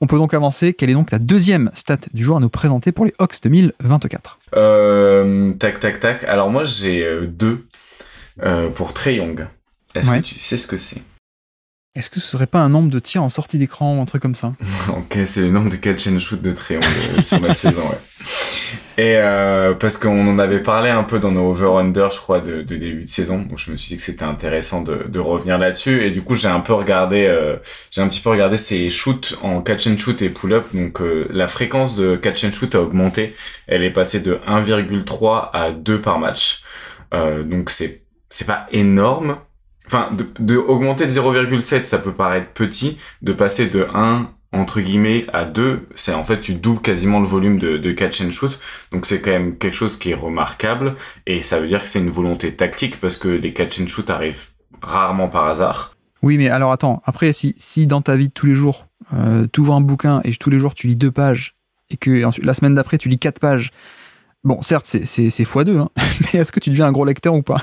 On peut donc avancer. Quelle est donc ta deuxième stat du jour à nous présenter pour les Hawks 2024? Tac. Alors moi, j'ai 2 pour Trae Young. Est-ce que tu sais ce que c'est? Est-ce que ce serait pas un nombre de tirs en sortie d'écran ou un truc comme ça? Ok, c'est le nombre de catch and shoot de Trae Young sur la saison, ouais. Et parce qu'on en avait parlé un peu dans nos over-under, je crois, de début de saison. Donc je me suis dit que c'était intéressant de revenir là-dessus. Et du coup, j'ai un petit peu regardé ses shoots en catch and shoot et pull-up. Donc la fréquence de catch and shoot a augmenté. Elle est passée de 1,3 à 2 par match. Donc c'est pas énorme. Enfin, de augmenter de 0,7, ça peut paraître petit. De passer de 1 entre guillemets à 2, c'est en fait tu doubles quasiment le volume de catch and shoot. Donc c'est quand même quelque chose qui est remarquable et ça veut dire que c'est une volonté tactique parce que les catch and shoot arrivent rarement par hasard. Oui, mais alors attends, après si dans ta vie de tous les jours, tu ouvres un bouquin et tous les jours tu lis 2 pages et que ensuite, la semaine d'après tu lis 4 pages. Bon, certes, c'est x2, hein, mais est-ce que tu deviens un gros lecteur ou pas?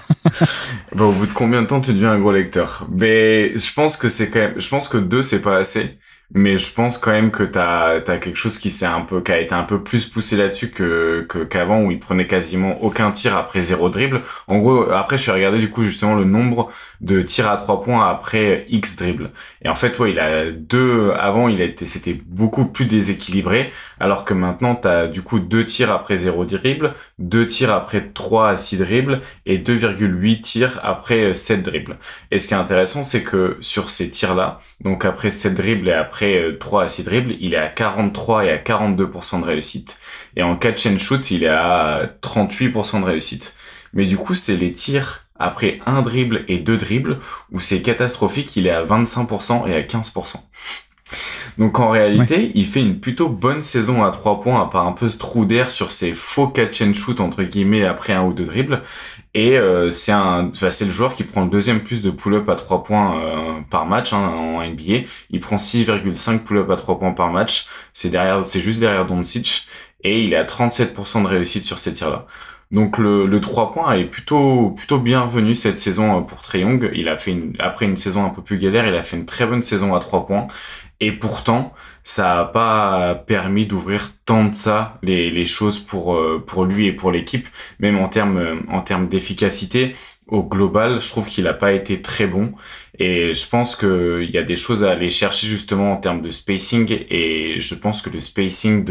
Bah, au bout de combien de temps tu deviens un gros lecteur? Mais je pense que 2 c'est pas assez. Mais je pense quand même que t'as quelque chose qui a été un peu plus poussé là-dessus qu'avant où il prenait quasiment aucun tir après 0 dribble. En gros, après, je suis regardé du coup justement le nombre de tirs à 3 points après X dribble. Et en fait, ouais, c'était beaucoup plus déséquilibré. Alors que maintenant, t'as du coup 2 tirs après 0 dribble, 2 tirs après 3 à 6 dribbles et 2,8 tirs après 7 dribbles. Et ce qui est intéressant, c'est que sur ces tirs-là, donc après 7 dribbles et après 3 à 6 dribbles, il est à 43 et à 42% de réussite. Et en catch and shoot, il est à 38% de réussite. Mais du coup, c'est les tirs après 1 dribble et 2 dribbles où c'est catastrophique, il est à 25% et à 15%. Donc en réalité, il fait une plutôt bonne saison à 3 points, à part un peu ce trou d'air sur ses faux catch and shoot entre guillemets après 1 ou 2 dribbles. Et c'est le joueur qui prend le deuxième plus de pull-up à 3 points par match en NBA. Il prend 6,5 pull-up à 3 points par match. C'est juste derrière Doncic. Et il est à 37% de réussite sur ces tirs-là. Donc le 3 points est plutôt bien revenu cette saison pour Trae Young. Après une saison un peu plus galère, il a fait une très bonne saison à 3 points. Et pourtant, ça a pas permis d'ouvrir tant de ça les choses pour lui et pour l'équipe, même en termes d'efficacité. Au global, je trouve qu'il a pas été très bon et je pense que il y a des choses à aller chercher justement en termes de spacing et je pense que le spacing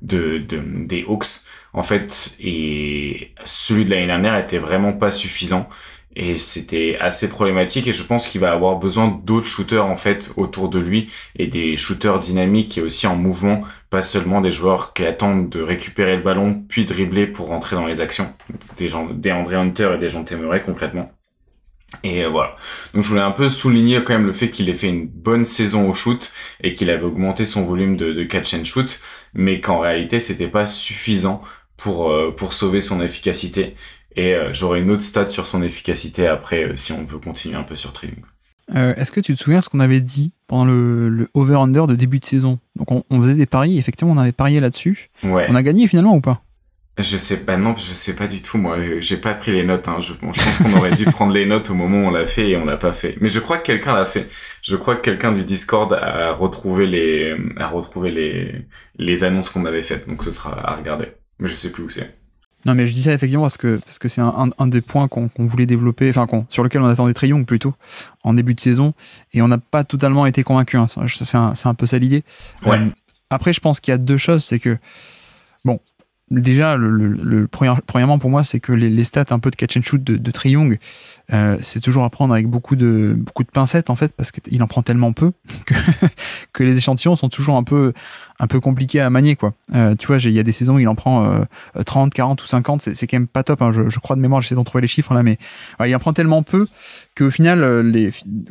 des Hawks en fait et celui de l'année dernière était vraiment pas suffisant. Et c'était assez problématique et je pense qu'il va avoir besoin d'autres shooters en fait autour de lui et des shooters dynamiques et aussi en mouvement, pas seulement des joueurs qui attendent de récupérer le ballon puis dribbler pour rentrer dans les actions. Des André Hunter et des Dejounte Murray concrètement. Et voilà. Donc je voulais un peu souligner quand même le fait qu'il ait fait une bonne saison au shoot et qu'il avait augmenté son volume de catch and shoot, mais qu'en réalité c'était pas suffisant pour sauver son efficacité. Et j'aurai une autre stat sur son efficacité après si on veut continuer un peu sur Trae Young. Est-ce que tu te souviens ce qu'on avait dit pendant le over-under de début de saison? Donc on faisait des paris, effectivement on avait parié là-dessus. Ouais. On a gagné finalement ou pas? Je sais pas du tout, moi j'ai pas pris les notes, hein. Je pense qu'on aurait dû prendre les notes au moment où on l'a fait et on l'a pas fait. Mais je crois que quelqu'un l'a fait. Je crois que quelqu'un du Discord a retrouvé les annonces qu'on avait faites, donc ce sera à regarder. Mais je sais plus où c'est. Non mais je dis ça effectivement parce que c'est un des points qu'on voulait développer, enfin sur lequel on attendait Trae Young plutôt en début de saison et on n'a pas totalement été convaincu. Hein. C'est un peu ça l'idée. Ouais. Après je pense qu'il y a 2 choses, c'est que bon déjà premièrement pour moi c'est que les stats un peu de catch and shoot de Trae Young c'est toujours à prendre avec beaucoup de pincettes en fait parce qu'il en prend tellement peu que les échantillons sont toujours un peu compliqués à manier quoi. Tu vois, il y a des saisons où il en prend 30, 40 ou 50, c'est quand même pas top hein. Je crois de mémoire, j'essaie d'en trouver les chiffres là, mais il en prend tellement peu qu'au final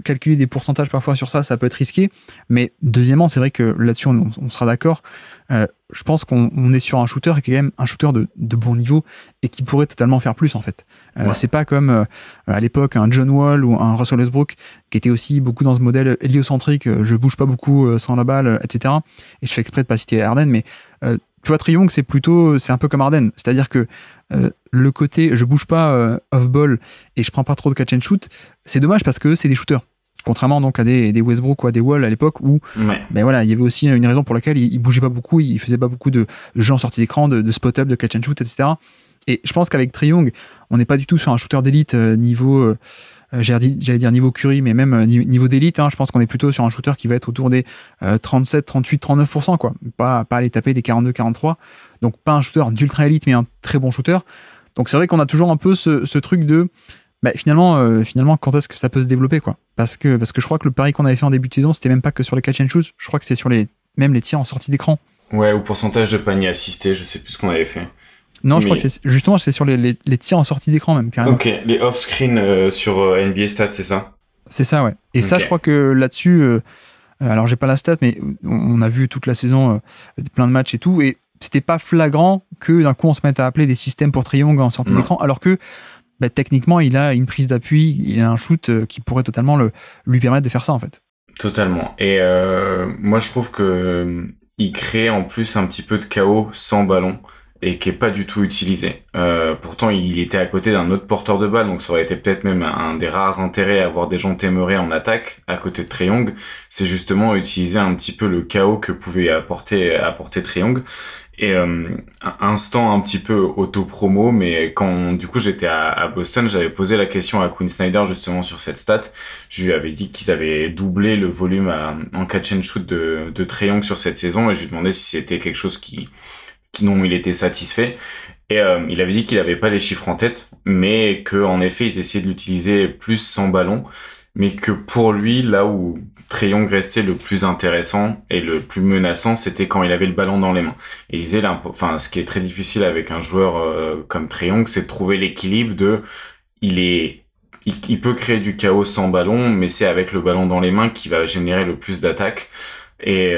calculer des pourcentages parfois sur ça peut être risqué. Mais deuxièmement, c'est vrai que là-dessus on sera d'accord. Je pense qu'on est sur un shooter qui est quand même un shooter de bon niveau et qui pourrait totalement faire plus en fait. C'est pas comme à l'époque un John Wall ou un Russell Westbrook qui était aussi beaucoup dans ce modèle héliocentrique, je bouge pas beaucoup sans la balle, etc. Et je fais exprès de pas citer Harden, mais tu vois, Trae Young c'est un peu comme Harden, c'est-à-dire que le côté je bouge pas off-ball et je prends pas trop de catch and shoot, c'est dommage parce que c'est des shooters. Contrairement donc à des Westbrook ou à des Wall à l'époque où ben voilà, il y avait aussi une raison pour laquelle il bougeait pas beaucoup, il faisait pas beaucoup de jeux en sortie d'écran, de spot-up, de catch and shoot, etc. Et je pense qu'avec Trae Young, on n'est pas du tout sur un shooter d'élite niveau, j'allais dire niveau Curry, mais même niveau d'élite. Je pense qu'on est plutôt sur un shooter qui va être autour des 37, 38, 39%, quoi. Pas aller taper des 42, 43. Donc pas un shooter d'ultra élite, mais un très bon shooter. Donc c'est vrai qu'on a toujours un peu ce truc de finalement, quand est-ce que ça peut se développer, quoi. Parce que je crois que le pari qu'on avait fait en début de saison, c'était même pas que sur les catch and shoot. Je crois que c'est sur même les tirs en sortie d'écran. Ouais, ou pourcentage de panier assisté, je sais plus ce qu'on avait fait. Non, je crois que c'est sur les tirs en sortie d'écran même, carrément. Ok, les off-screen sur NBA Stats, c'est ça? C'est ça, ouais. Et ça, je crois que là-dessus, alors j'ai pas la stat, mais on a vu toute la saison plein de matchs et tout, et c'était pas flagrant que d'un coup on se mette à appeler des systèmes pour Trae Young en sortie d'écran, alors que techniquement, il a une prise d'appui, il a un shoot qui pourrait totalement lui permettre de faire ça, en fait. Totalement. Et moi, je trouve que il crée en plus un petit peu de chaos sans ballon et qui est pas du tout utilisé. Pourtant, il était à côté d'un autre porteur de balle, donc ça aurait été peut-être même un des rares intérêts à avoir des gens Murray en attaque à côté de Trae Young. C'est justement utiliser un petit peu le chaos que pouvait apporter Trae Young. Et instant un petit peu auto-promo, mais quand du coup j'étais à Boston, j'avais posé la question à Quinn Snyder justement sur cette stat. Je lui avais dit qu'ils avaient doublé le volume en catch and shoot de Trae Young sur cette saison, et je lui demandais si c'était quelque chose dont il était satisfait. Et il avait dit qu'il avait pas les chiffres en tête, mais que en effet ils essayaient de l'utiliser plus sans ballon, mais que pour lui, là où Trae Young restait le plus intéressant et le plus menaçant, c'était quand il avait le ballon dans les mains. Et il disait, ce qui est très difficile avec un joueur comme Trae Young, c'est de trouver l'équilibre il peut créer du chaos sans ballon, mais c'est avec le ballon dans les mains qui va générer le plus d'attaques. Et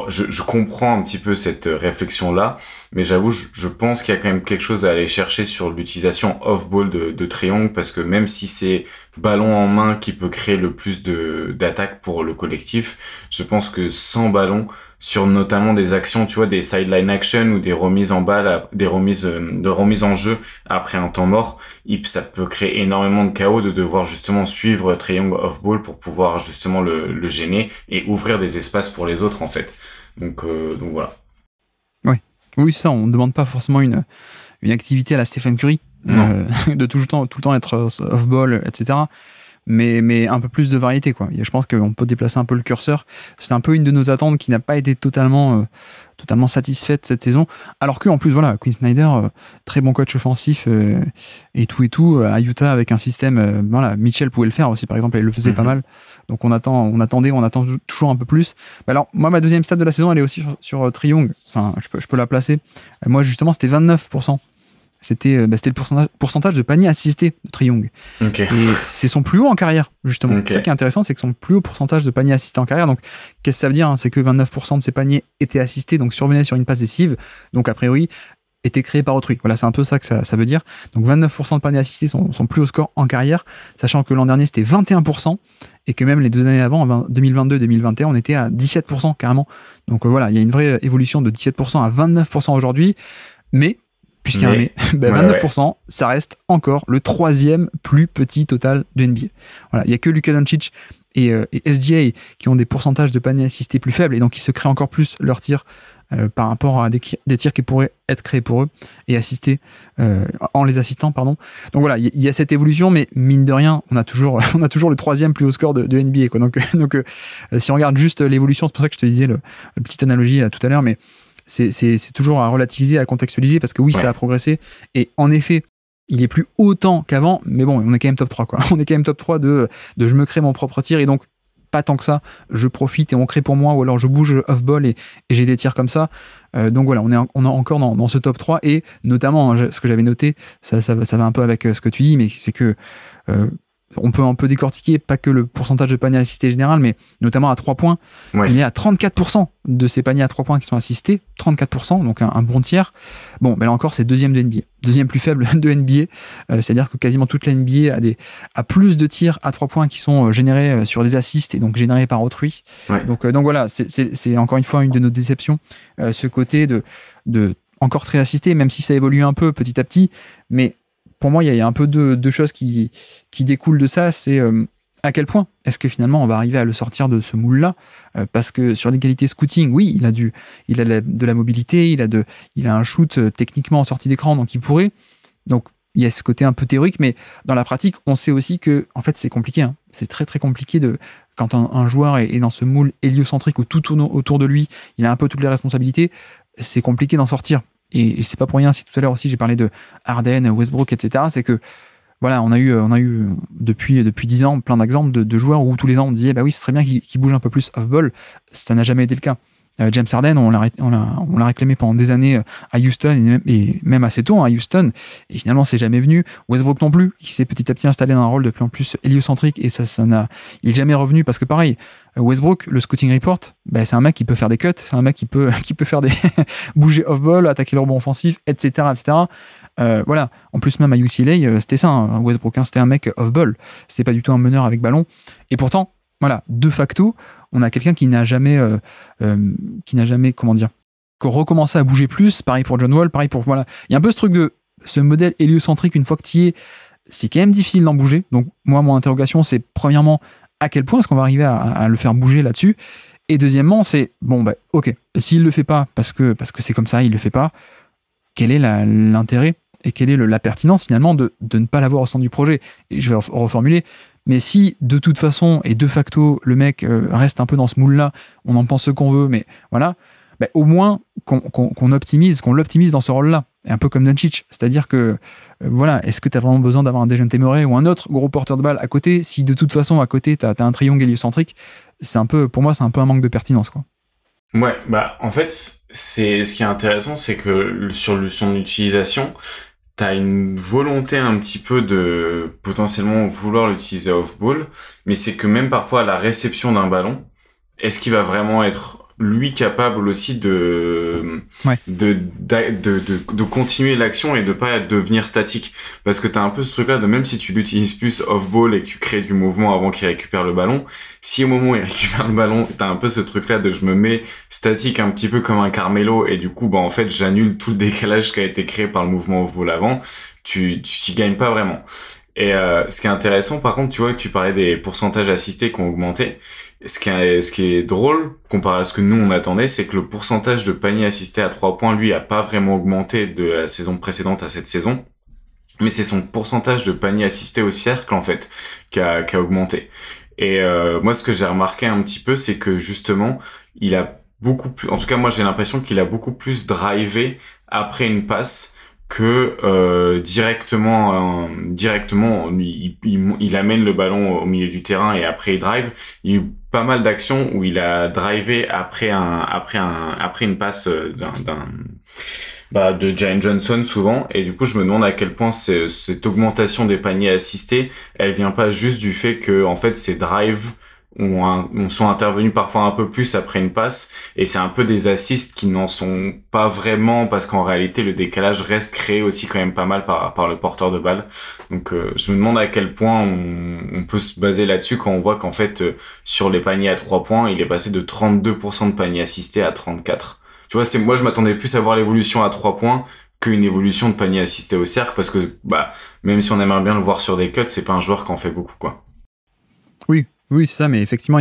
je comprends un petit peu cette réflexion-là, mais j'avoue, je pense qu'il y a quand même quelque chose à aller chercher sur l'utilisation off-ball de Trae Young, parce que même si c'est ballon en main qui peut créer le plus d'attaques pour le collectif, je pense que sans ballon, sur notamment des actions, tu vois, des sideline action ou des remises en balle, des remises en jeu après un temps mort, ça peut créer énormément de chaos de devoir justement suivre Trae Young off-ball pour pouvoir justement le gêner et ouvrir des espaces pour les autres, en fait. Donc voilà. Oui, c'est ça, on ne demande pas forcément une activité à la Stephen Curry, de tout le temps être off-ball, etc. Mais un peu plus de variété, quoi. Et je pense qu'on peut déplacer un peu le curseur. C'est un peu une de nos attentes qui n'a pas été totalement satisfaite cette saison. Alors qu'en plus, voilà, Quinn Snyder, très bon coach offensif et tout, à Utah avec un système, Mitchell pouvait le faire aussi, par exemple, il le faisait pas mal. Donc on attend toujours un peu plus. Alors, moi, ma deuxième stat de la saison, elle est aussi sur Trae Young. Enfin, je peux la placer. Moi, justement, c'était 29%. C'était le pourcentage de paniers assistés de Trae Young. Okay. Et c'est son plus haut en carrière, justement. Okay. Ça qui est intéressant, c'est que son plus haut pourcentage de paniers assistés en carrière. Donc, qu'est-ce que ça veut dire, C'est que 29% de ses paniers étaient assistés, donc survenaient sur une passe décisive. Donc, a priori, étaient créés par autrui. Voilà, c'est un peu ça que ça veut dire. Donc, 29% de paniers assistés sont son plus haut score en carrière, sachant que l'an dernier, c'était 21%, et que même les 2 années avant, en 2022 et 2021, on était à 17% carrément. Donc, voilà, il y a une vraie évolution de 17% à 29% aujourd'hui. Mais puisqu'il y a un mais, 29%, ça reste encore le 3e plus petit total de NBA. Voilà, il n'y a que Luka Doncic et SGA qui ont des pourcentages de paniers assistés plus faibles, et donc ils se créent encore plus leurs tirs par rapport à des tirs qui pourraient être créés pour eux et assistés en les assistant, pardon. Donc voilà, il y a cette évolution, mais mine de rien, on a toujours le 3e plus haut score de NBA, quoi. Donc si on regarde juste l'évolution, c'est pour ça que je te disais la petite analogie tout à l'heure, mais c'est toujours à relativiser, à contextualiser, parce que oui, ça a progressé, et en effet, il est plus autant qu'avant, mais bon, on est quand même top 3, quoi. On est quand même top 3 de je me crée mon propre tir, et donc pas tant que ça, je profite et on crée pour moi, ou alors je bouge off-ball et j'ai des tirs comme ça. Donc voilà, on est encore dans ce top 3, et notamment, ce que j'avais noté, ça va un peu avec ce que tu dis, mais c'est que on peut un peu décortiquer, pas que le pourcentage de paniers assistés général, mais notamment à 3 points. Ouais. Il est à 34% de ces paniers à 3 points qui sont assistés, 34%, donc un bon tiers. Bon, mais là encore, c'est 2e de NBA. 2e plus faible de NBA, c'est-à-dire que quasiment toute la NBA a plus de tirs à 3 points qui sont générés sur des assists, et donc générés par autrui. Ouais. Donc voilà, c'est encore une fois une de nos déceptions, ce côté de encore très assisté, même si ça évolue un peu petit à petit, mais pour moi, il y a un peu deux choses qui découlent de ça. C'est à quel point est-ce que finalement on va arriver à le sortir de ce moule-là, parce que sur les qualités scouting, oui, il a de la mobilité, il a un shoot techniquement en sortie d'écran, donc il pourrait. Donc il y a ce côté un peu théorique, mais dans la pratique, on sait aussi que en fait c'est compliqué. Hein. C'est très très compliqué quand un joueur est dans ce moule héliocentrique où tout tourne autour de lui, il a un peu toutes les responsabilités. C'est compliqué d'en sortir. Et c'est pas pour rien si tout à l'heure aussi j'ai parlé de Harden, Westbrook, etc. C'est que voilà, on a eu depuis 10 ans plein d'exemples de joueurs où tous les ans on disait bah oui, ce serait bien qu'il bouge un peu plus off-ball. Ça n'a jamais été le cas. James Harden, on l'a réclamé pendant des années à Houston et même assez tôt à Houston, et finalement c'est jamais venu. Westbrook non plus, qui s'est petit à petit installé dans un rôle de plus en plus héliocentrique, et il est jamais revenu parce que pareil, Westbrook, le scouting report, bah, c'est un mec qui peut faire des cuts, c'est un mec qui peut faire des bouger off-ball, attaquer le rebond offensif, etc. Voilà. En plus, même à UCLA, c'était ça, hein, Westbrook, hein, c'était un mec off-ball, c'était pas du tout un meneur avec ballon, et pourtant, voilà, de facto, on a quelqu'un qui n'a jamais, comment dire, recommencé à bouger plus. Pareil pour John Wall, pareil pour, voilà. Il y a un peu ce truc de ce modèle héliocentrique, une fois que tu y es, c'est quand même difficile d'en bouger. Donc, moi, mon interrogation, c'est premièrement, à quel point est-ce qu'on va arriver à le faire bouger là-dessus? Et deuxièmement, c'est, bon, bah, ok, s'il le fait pas, parce que c'est comme ça, il le fait pas, quel est l'intérêt et quelle est la pertinence, finalement, de ne pas l'avoir au centre du projet? Et je vais reformuler. Mais si, de toute façon, et de facto, le mec reste un peu dans ce moule-là, on en pense ce qu'on veut, mais voilà, bah, au moins qu'on l'optimise dans ce rôle-là. Et un peu comme Doncic. C'est-à-dire que, voilà, est-ce que tu as vraiment besoin d'avoir un Dejounte Murray ou un autre gros porteur de balle à côté, si de toute façon, à côté, tu as un triangle héliocentrique? Pour moi, c'est un peu un manque de pertinence, quoi. Ouais, bah, en fait, ce qui est intéressant, c'est que sur son utilisation, t'as une volonté un petit peu de potentiellement vouloir l'utiliser off-ball, mais c'est que même parfois à la réception d'un ballon, est-ce qu'il va vraiment être lui capable aussi de continuer l'action et de pas devenir statique? Parce que t'as un peu ce truc-là de même si tu l'utilises plus off-ball et que tu crées du mouvement avant qu'il récupère le ballon, si au moment où il récupère le ballon, t'as un peu ce truc-là de je me mets statique un petit peu comme un Carmelo et du coup, bah, en fait, j'annule tout le décalage qui a été créé par le mouvement off-ball avant, tu gagnes pas vraiment. Et ce qui est intéressant, par contre, tu vois que tu parlais des pourcentages assistés qui ont augmenté. Ce qui est drôle, comparé à ce que nous on attendait, c'est que le pourcentage de paniers assistés à 3 points, lui, a pas vraiment augmenté de la saison précédente à cette saison. Mais c'est son pourcentage de paniers assistés au cercle, en fait, qui a augmenté. Et moi, ce que j'ai remarqué un petit peu, c'est que justement, il a beaucoup plus, en tout cas moi j'ai l'impression qu'il a beaucoup plus drivé après une passe que directement il amène le ballon au milieu du terrain et après il drive. Il y a eu pas mal d'actions où il a drivé après une passe de Jalen Johnson souvent, et du coup je me demande à quel point cette augmentation des paniers assistés, elle vient pas juste du fait que en fait ces drives sont intervenus parfois un peu plus après une passe, et c'est un peu des assists qui n'en sont pas vraiment, parce qu'en réalité le décalage reste créé aussi quand même pas mal par le porteur de balle. Donc je me demande à quel point on peut se baser là-dessus quand on voit qu'en fait sur les paniers à 3 points il est passé de 32% de paniers assistés à 34%. Tu vois, moi je m'attendais plus à voir l'évolution à 3 points qu'une évolution de panier assisté au cercle, parce que bah même si on aimerait bien le voir sur des cuts, c'est pas un joueur qui en fait beaucoup, quoi. Oui, c'est ça, mais effectivement,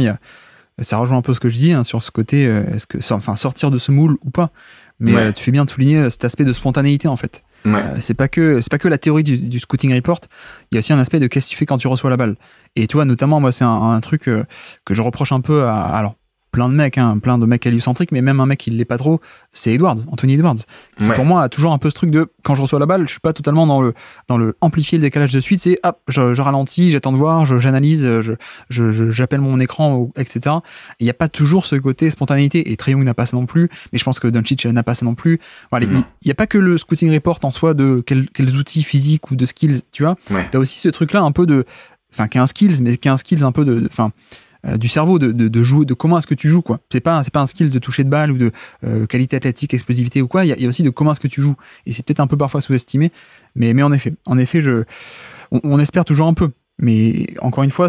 ça rejoint un peu ce que je dis, hein, sur ce côté, sortir de ce moule ou pas. Mais tu fais bien de souligner cet aspect de spontanéité, en fait. Ouais. C'est pas que la théorie du scouting report, il y a aussi un aspect de qu'est-ce que tu fais quand tu reçois la balle. Et tu vois, notamment, moi, c'est un truc que je reproche un peu alors, plein de mecs héliocentriques, mais même un mec qui l'est pas trop, c'est Anthony Edwards, qui pour moi a toujours un peu ce truc de quand je reçois la balle, je suis pas totalement dans le amplifier le décalage de suite, c'est hop, je ralentis, j'attends de voir, j'analyse, j'appelle mon écran, etc. Il n'y a pas toujours ce côté spontanéité, et Trae Young n'a pas ça non plus, mais je pense que Doncic n'a pas ça non plus. Voilà, il n'y a pas que le scouting report en soi de quels outils physiques ou de skills, tu vois. T'as aussi ce truc là un peu qui est un skills un peu du cerveau, de jouer, de comment est-ce que tu joues, quoi. C'est pas un skill de toucher de balle ou de qualité athlétique, explosivité ou quoi. Il y a aussi de comment est-ce que tu joues, et c'est peut-être un peu parfois sous-estimé, mais en effet on espère toujours un peu, mais encore une fois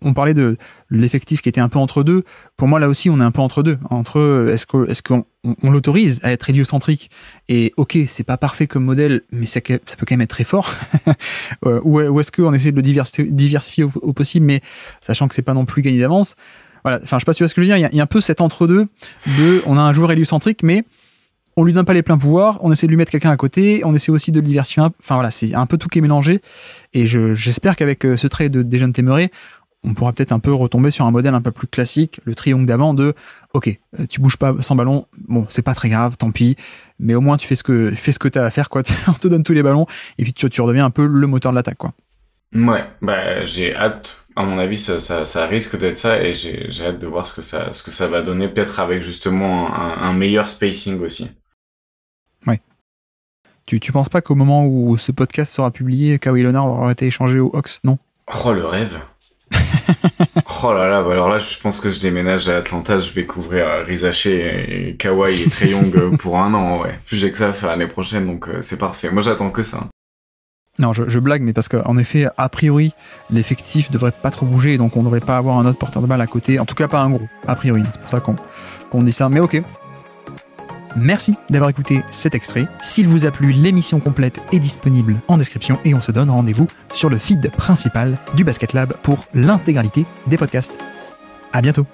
on parlait de l'effectif qui était un peu entre deux. Pour moi, là aussi, on est un peu entre deux. Entre est-ce qu'on l'autorise à être héliocentrique et ok, c'est pas parfait comme modèle, mais ça peut quand même être très fort. Ou est-ce qu'on essaie de le diversifier au possible, mais sachant que c'est pas non plus gagné d'avance. Voilà. Enfin, je sais pas si tu vois ce que je veux dire. Il y a un peu cet entre-deux on a un joueur héliocentrique, mais on lui donne pas les pleins pouvoirs, on essaie de lui mettre quelqu'un à côté, on essaie aussi de le diversifier. Enfin voilà, c'est un peu tout qui est mélangé. Et j'espère qu'avec ce trait de Dejan Temeré, on pourra peut-être un peu retomber sur un modèle un peu plus classique, le triangle d'avant de ok, tu bouges pas sans ballon, bon, c'est pas très grave, tant pis, mais au moins tu fais ce que t'as à faire, quoi. On te donne tous les ballons, et puis tu redeviens un peu le moteur de l'attaque, quoi. Ouais, bah, j'ai hâte. À mon avis, ça risque d'être ça, et j'ai hâte de voir ce que ça va donner, peut-être avec justement un meilleur spacing aussi. Ouais. Tu penses pas qu'au moment où ce podcast sera publié, Kawhi Leonard aura été échangé aux Hawks, non? Oh, le rêve. Oh là là, bah alors là, je pense que je déménage à Atlanta, je vais couvrir Rizaché et Kawhi et Trae Young pour 1 an, ouais. Plus j'ai que ça à faire l'année prochaine, donc c'est parfait. Moi, j'attends que ça. Non, je blague, mais parce qu'en effet, a priori, l'effectif devrait pas trop bouger, et donc on devrait pas avoir un autre porteur de balle à côté. En tout cas, pas un gros, a priori. C'est pour ça qu'on dit ça, mais ok. Merci d'avoir écouté cet extrait. S'il vous a plu, l'émission complète est disponible en description et on se donne rendez-vous sur le feed principal du Basket Lab pour l'intégralité des podcasts. À bientôt.